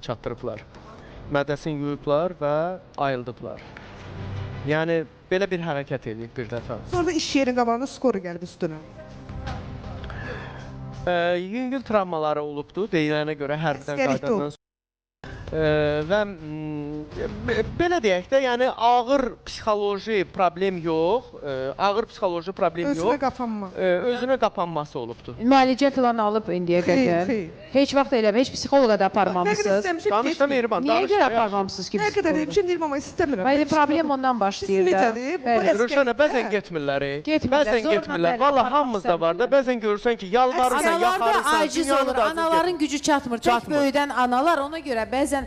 çatdırıblar. Mədəsini yuyublar və ayıldıblar. Yəni belə bir hərəkət edib bir dəfə. Sonra iş yerinin qabağında skoru gəldi üstünə. Yüngül travmaları olubdu, deyilənə görə hərbidən qayıdandan sonra. Və belə deyək də, yəni ağır psixoloji problem yox, Özünə qapanma. Özünə qapanması olubdu. Müalicə falan alıb indiyə qədər. Xeyr. Heç vaxt eləmə, heç psixoloqa da aparmamısınız. Danış da Mehriban, Niyə danış. görə aparmamısınız ki Nə qədər psixoloqa? demişim deyirəm amma istəmirəm. Bəli, problem ondan başlayır da. Necədir? Bu Bəli. Rövşənə, bəzən getmirlər. Getmirlər, Bəzən zorla getmirlər. bəli, Valla aparmaq hamımızda var da, bəzən görürsən ki, yalvarırsan, Analar da yaxarırsan, aciz dünyanı olur. da Anaların gücü çatmır. Çox böyüdən analar ona görə bəzən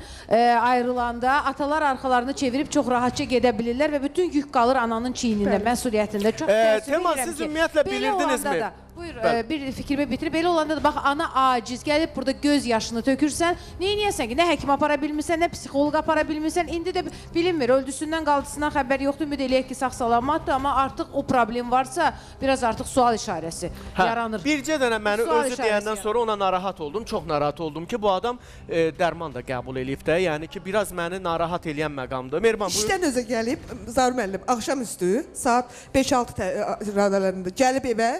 ayrılanda atalar arxalarını çevirib çox rahatça gedə bilirlər və bütün yük qalır ananın çiynində, məsuliyyətində. Çox təəssüf Tema, edirəm siz ki, ümumiyyətlə belə bilirdinizmi? olanda da- Buyur, Bəli. bir fikrimi bitirib. Belə olanda da bax ana aciz gəlib burada göz yaşını tökürsən, neyniyəsən ki? Nə həkim apara bilmirsən, nə psixoloq apara bilmirsən. İndi də bilinmir, öldüsündən qaldısından xəbər yoxdur. Ümid eləyək ki, sağ-salamatdır, amma artıq o problem varsa, biraz artıq sual işarəsi yaranır. Bircə dənə məni Sual özü işarəsi deyəndən yaranır. sonra ona narahat oldum. Çox narahat oldum ki, bu adam dərman da qəbul eləyib də. Yəni ki, biraz məni narahat eləyən məqamdır. Mehriban, buyur. İşdən özə gəlib, Zaur müəllim, axşamüstü saat 5-6 radələrində gəlib evə,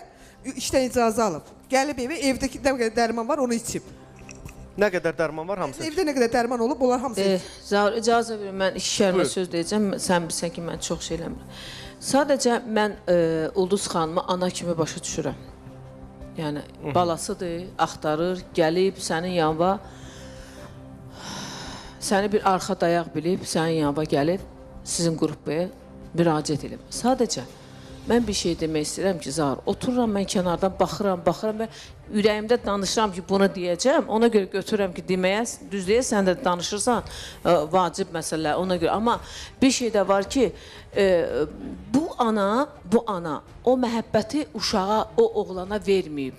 işdən icazə alıb. Gəlib evə, evdəki nə qədər dərman var, onu içib. Nə qədər dərman var hamısı? Evdə nə qədər dərman olub, onlar hamısı içib. Zaur, icazə verin, mən iki kəlmə Buyur. söz deyəcəm, sən bilsən ki, mən çox şey eləmirəm. Sadəcə mən Ulduz xanımı ana kimi başa düşürəm. Yəni, balasıdır, axtarır, gəlib sənin yanına, səni bir arxa dayaq bilib, sənin yanına gəlib, sizin qrupaya müraciət edib. Sadəcə, mən bir şey demək istəyirəm ki, Zaur, otururam mən kənardan, baxıram və ürəyimdə danışıram ki, bunu deyəcəm, ona görə götürürəm ki, deməyə, düz deyə, sən də danışırsan, vacib məsələ, ona görə. Amma bir şey də var ki, bu ana o məhəbbəti uşağa, o oğlana verməyib.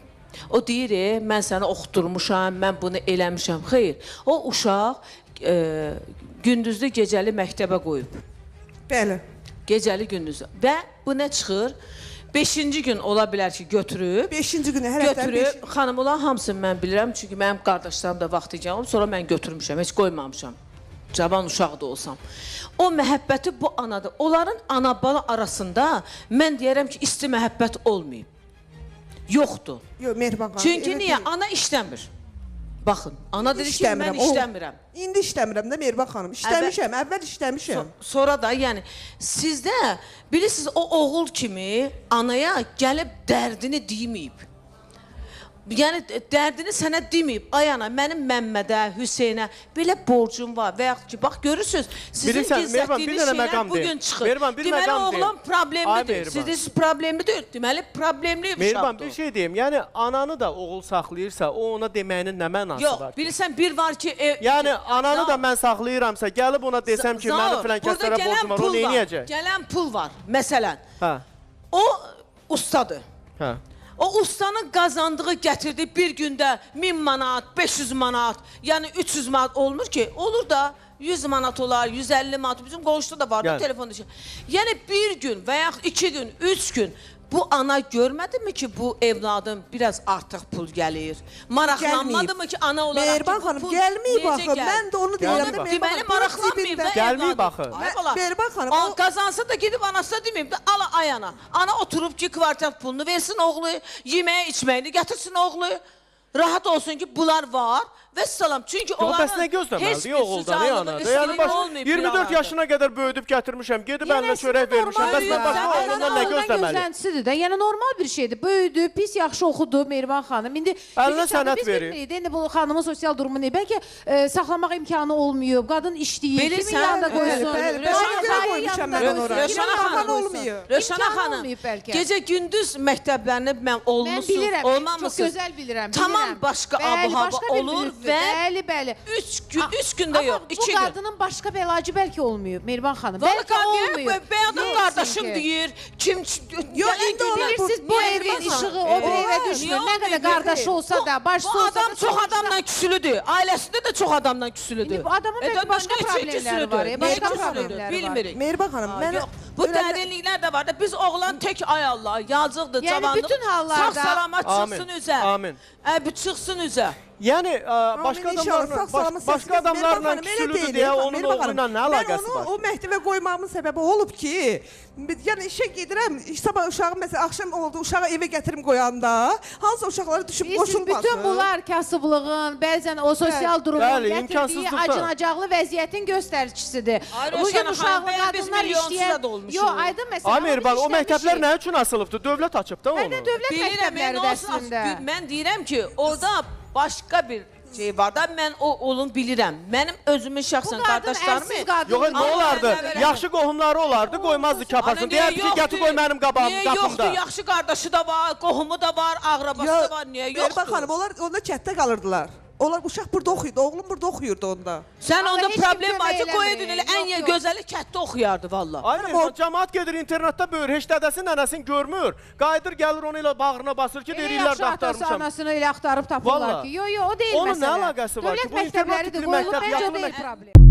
O deyir, mən səni oxuturmuşam, mən bunu eləmişəm. Xeyr, o uşaq gündüzlü gecəli məktəbə qoyub. Bəli. Gecəli gündüzlü. Və bu nə çıxır? 5-ci gün ola bilər ki, götürüb. 5-ci günə hər həftə Götürüb, xanım olan hamısını mən bilirəm, çünki mənim qardaşlarım da vaxtı gəlib, sonra mən götürmüşəm, heç qoymamışam. Cavan uşaq da olsam. O məhəbbəti bu anadır. Onların ana-bala arasında mən deyərəm ki, isti məhəbbət olmayıb. Yoxdur. Yox, Mehriban xanım. Çünki elə niyə? deyil. Ana işləmir. Baxın, ana dedi ki, mən o- işləmirəm. İndi işləmirəm də Mehriban xanım. İşləmişəm, əvvəl işləmişəm. Sonra da, yəni, sizdə, bilirsiniz, o oğul kimi anaya gəlib dərdini deməyib. Yəni, dərdini sənə deməyib. Ay ana, mənim Məmmədə, Hüseynə belə borcum var və yaxud ki, bax, görürsünüz, sizin Bilirsən, Mehriban, bir gizlətdiyiniz dənə şeylər məqam bugün deyim. çıxır. Mehriban, bir Deməli, məqam deyim. oğlan Ay, problemlidir. Mehriban. Siz deyirsiniz, problemli deyil. Deməli, problemli uşaqdır. Mehriban, bir şey deyim. Yəni, ananı da oğul saxlayırsa, o ona deməyinin nə mənası Yox, var? bilirsən, bir var ki... Yəni, ananı Zaur, da mən saxlayıramsa, gəlib ona desəm ki, mənim filan kəslərə borcum var, o neyniyəcək? Gələn pul var, məsələn. Hə, O ustadır. hə. O ustanın qazandığı gətirdiyi bir gündə 1000 manat, 500 manat, yəni 300 manat olmur ki, olur da 100 manat olar, 150 manat, bizim qonşuda da var da Yəni. telefonda şey. Yəni bir gün və yaxud 2 gün, 3 gün bu ana görmədimi ki, bu evladım biraz artıq pul gəlir? Maraqlanmadımı ki, ana olaraq Mehriban ki, bu xanım, pul gəlməyib necə axı. gəlir? Mən də onu deyirəm. Gəlməyib Mehriban Deməli, xanım, bu maraqlanmayıb da cibində- Gəlməyib evladım. axı. Ay bala, Mehriban xanım, o- qazansa da gedib anasına deməyib də, ala ay ana. Ana oturub ki, kvartalt pulunu versin oğlu, yeməyə içməyini gətirsin oğlu. Rahat olsun ki, bunlar var və salam. Çünki Yox, onların bəs nə gözləməlidir oğuldan, ey ana? Yəni, bax, 24 yaşına qədər böyüdüb gətirmişəm, gedib əlinə çörək vermişəm, bəs mən başqa oğlundan nə gözləməliyim? Gözləntisidir də. Yəni normal bir şeydir. Böyüdü, pis yaxşı oxudu Mehriban xanım. İndi Əlinə biz sənət biz verir. bilmirik. İndi bu xanımın sosial durumu nə? Bəlkə saxlamaq imkanı olmuyor. Qadın işləyir. Bilirsən, Kimin yanında bəli, qoysun? bəli, Röşan bəli, görə xanım qoymuşam yanında mən qoysun. ora. Röşana Kimin xanım yanında olmuyor. qoysun? Röşana İmkanı xanım, olmayıb bəlkə. gecə gündüz məktəblərini mən Mən olmuşsunuz, bilirəm, çox olmamışsınız. gözəl bilirəm. Tamam bilirəm. başqa Bəli, abu-hava başqa bir olur mühitdir. və Bəli, bəli. 3 gündə yox, 2 Bu gün. qadının başqa bir əlacı bəlkə olmuyor Mehriban xanım. Valla Bəlkə olmuyor. Bəyadam Neyəsin qardaşım ki? deyir, kim... Yox, gələn indi gün onlar deyir, Bilirsiniz, bu evin işığı o bir evə düşmür. Niyə Nə qədər olmuyor? qardaşı olsa da, başçısı Bu olsa da. adam çox adamla küsülüdür. Ailəsində də çox adamla küsülüdür. İndi bu adamın belki başqa problemləri var, başqa problemləri var. Bilmirik. Mehriban xanım, mən Yox, bu öyrəndim- dərinliklər də var da biz oğlan tək ay Allah, yazıqdır, Yəni cavanlıq. bütün hallarda- Sağ salamat çıxsın Amin, üzə. amin. Bu çıxsın üzə. Yəni başqa Amin, inşallah, adamlarla sağ-salamat başqa səs- adamlarla Mənim xanım, elə küsülüdür deyil, deyə Elxan, onun Mənim xanım. oğluyla nə əlaqəsi Mən var? onu o məktəbə qoymağımın səbəbi olub ki, yəni işə gedirəm, sabah uşağı məsələn axşam oldu, uşağı evə gətirim qoyanda, hansı uşaqları düşüb Bilirsiniz, qoşulmasın. bütün bunlar kasıblığın, bəzən o sosial durumun Bəli, gətirdiyi imkansızlıqdan. acınacaqlı vəziyyətin göstəricisidir. Ayrı Bu gün Şənə uşaqlı xanım, biz qadınlar milyonsuz işləyən... da olmuşuq. Yox, aydın məsələ. Amir, bax, o məktəblər nə üçün açılıbdı? Dövlət açıb da onu. Hələ dövlət Bilirəm, məktəbləri əslində. mən deyirəm ki, orada başqa bir şey var da, mən onu bilirəm. Mənim özümün Bu şəxsən qadın qardaşlarım ərsiz qadın. Yox, nə olardı? Mən- Yaxşı qohumları olardı, qoymazdı kapasını. Deyərdi ki, gətir qoy mənim qabağım, Niyə qapımda. yoxdur? Yaxşı qardaşı da var, qohumu da var, ağrabası da var. Niyə yoxdur? Elxan xanım, onlar onda kətdə qalırdılar. Onlar uşaq burada oxuyurdu, oğlum burada oxuyurdu onda. Sən Amma onda heç kim problem kömək var ki, eləmir. qoyedin elə ən Yox, yox. gözəli kətdə oxuyardı valla. Amir, cəmaat gedir internetdə böyür, heç dədəsin, nənəsin görmür. Qayıdır, gəlir onu ilə bağrına basır ki, deyirlər Yaxşı də atası axtarmışam. anasını elə axtarıb tapırlar Vallahi. ki. Yox, yox, o deyil Onun məsələ. nə əlaqəsi var ki? Dövlət Bu internat məktəbləridir, tipli qoyulub, məktəb, məncə o yaxın deyil məktəb. problem.